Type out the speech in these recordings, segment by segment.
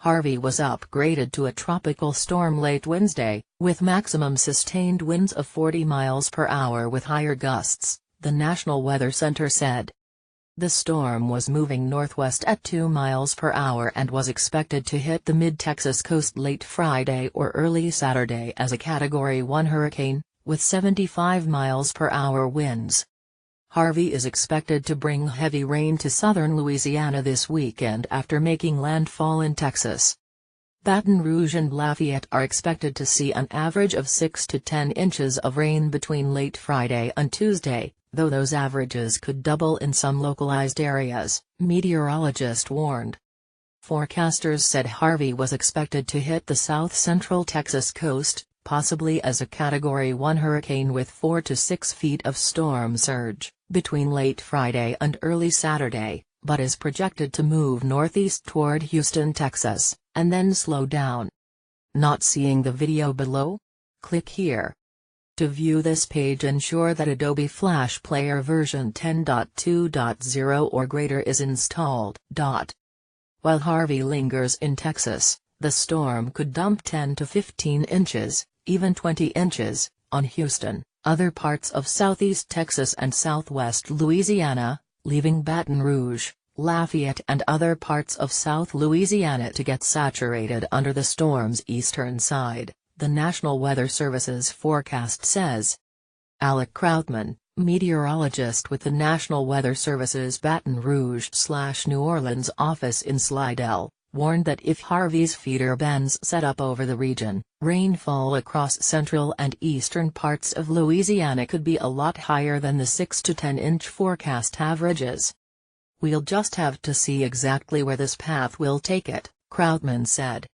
Harvey was upgraded to a tropical storm late Wednesday, with maximum sustained winds of 40 miles per hour with higher gusts, the National Weather Center said. The storm was moving northwest at 2 miles per hour and was expected to hit the mid-Texas coast late Friday or early Saturday as a Category 1 hurricane, with 75 miles per hour winds. Harvey is expected to bring heavy rain to southern Louisiana this weekend after making landfall in Texas. Baton Rouge and Lafayette are expected to see an average of 6 to 10 inches of rain between late Friday and Tuesday, though those averages could double in some localized areas, meteorologists warned. Forecasters said Harvey was expected to hit the south-central Texas coast, possibly as a Category 1 hurricane with 4 to 6 feet of storm surge, between late Friday and early Saturday, but is projected to move northeast toward Houston, Texas, and then slow down. Not seeing the video below? Click here. To view this page, ensure that Adobe Flash Player version 10.2.0 or greater is installed. While Harvey lingers in Texas, the storm could dump 10 to 15 inches, even 20 inches, on Houston, other parts of southeast Texas and southwest Louisiana, leaving Baton Rouge, Lafayette and other parts of South Louisiana to get saturated under the storm's eastern side, the National Weather Service's forecast says. Alec Krautman, meteorologist with the National Weather Service's Baton Rouge/New Orleans office in Slidell, warned that if Harvey's feeder bands set up over the region, rainfall across central and eastern parts of Louisiana could be a lot higher than the 6 to 10 inch forecast averages. "We'll just have to see exactly where this path will take it," Krautman said.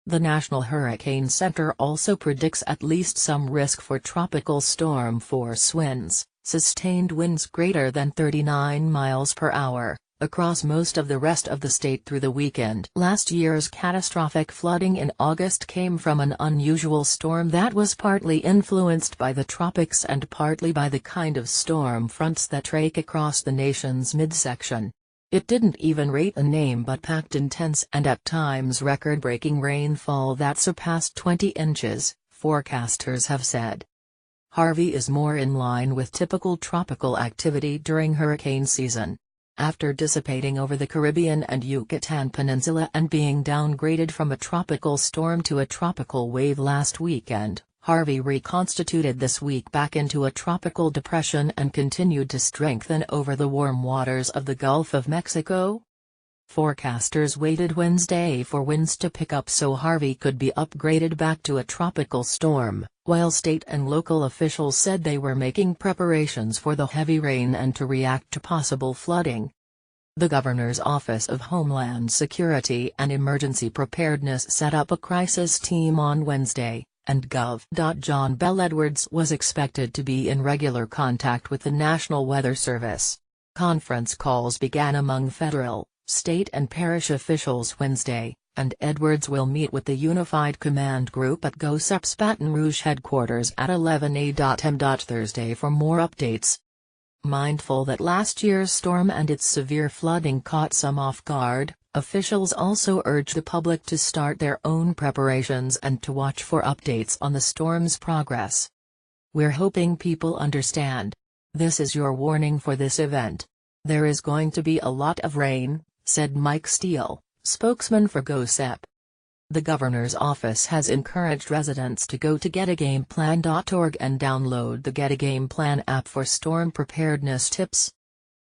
The National Hurricane Center also predicts at least some risk for tropical storm force winds, sustained winds greater than 39 miles per hour, across most of the rest of the state through the weekend. Last year's catastrophic flooding in August came from an unusual storm that was partly influenced by the tropics and partly by the kind of storm fronts that rake across the nation's midsection. It didn't even rate a name but packed intense and at times record-breaking rainfall that surpassed 20 inches, forecasters have said. Harvey is more in line with typical tropical activity during hurricane season. After dissipating over the Caribbean and Yucatan Peninsula and being downgraded from a tropical storm to a tropical wave last weekend, Harvey reconstituted this week back into a tropical depression and continued to strengthen over the warm waters of the Gulf of Mexico. Forecasters waited Wednesday for winds to pick up so Harvey could be upgraded back to a tropical storm, while state and local officials said they were making preparations for the heavy rain and to react to possible flooding. The Governor's Office of Homeland Security and Emergency Preparedness set up a crisis team on Wednesday, and Gov. John Bell Edwards was expected to be in regular contact with the National Weather Service. Conference calls began among federal, state and parish officials Wednesday, and Edwards will meet with the Unified Command Group at GOSEP's Baton Rouge headquarters at 11 a.m. Thursday for more updates. Mindful that last year's storm and its severe flooding caught some off guard, officials also urge the public to start their own preparations and to watch for updates on the storm's progress. "We're hoping people understand. This is your warning for this event. There is going to be a lot of rain," said Mike Steele, spokesman for GOSEP. The governor's office has encouraged residents to go to getagameplan.org and download the Get a Game Plan app for storm preparedness tips.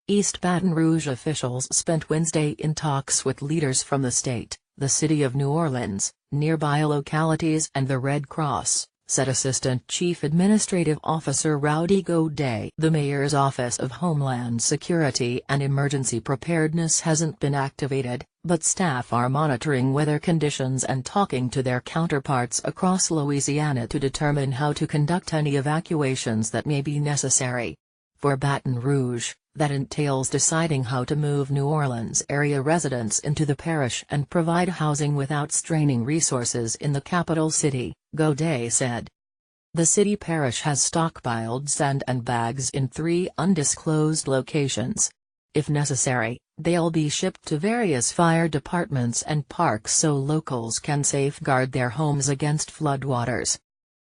East Baton Rouge officials spent Wednesday in talks with leaders from the state, the city of New Orleans, nearby localities and the Red Cross, said Assistant Chief Administrative Officer Rowdy Godet. The mayor's Office of Homeland Security and Emergency Preparedness hasn't been activated, but staff are monitoring weather conditions and talking to their counterparts across Louisiana to determine how to conduct any evacuations that may be necessary. For Baton Rouge, that entails deciding how to move New Orleans area residents into the parish and provide housing without straining resources in the capital city, Godet said. The city parish has stockpiled sand and bags in 3 undisclosed locations. If necessary, They'll be shipped to various fire departments and parks so locals can safeguard their homes against floodwaters.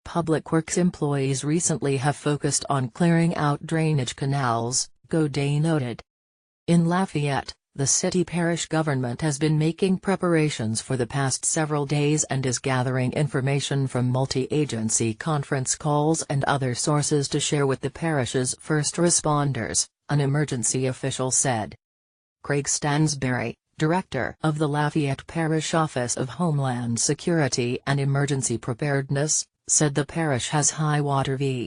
Public Works employees recently have focused on clearing out drainage canals, Godet noted. In Lafayette, the city parish government has been making preparations for the past several days and is gathering information from multi-agency conference calls and other sources to share with the parish's first responders, an emergency official said. Craig Stansberry, director of the Lafayette Parish Office of Homeland Security and Emergency Preparedness, said the parish has high water v.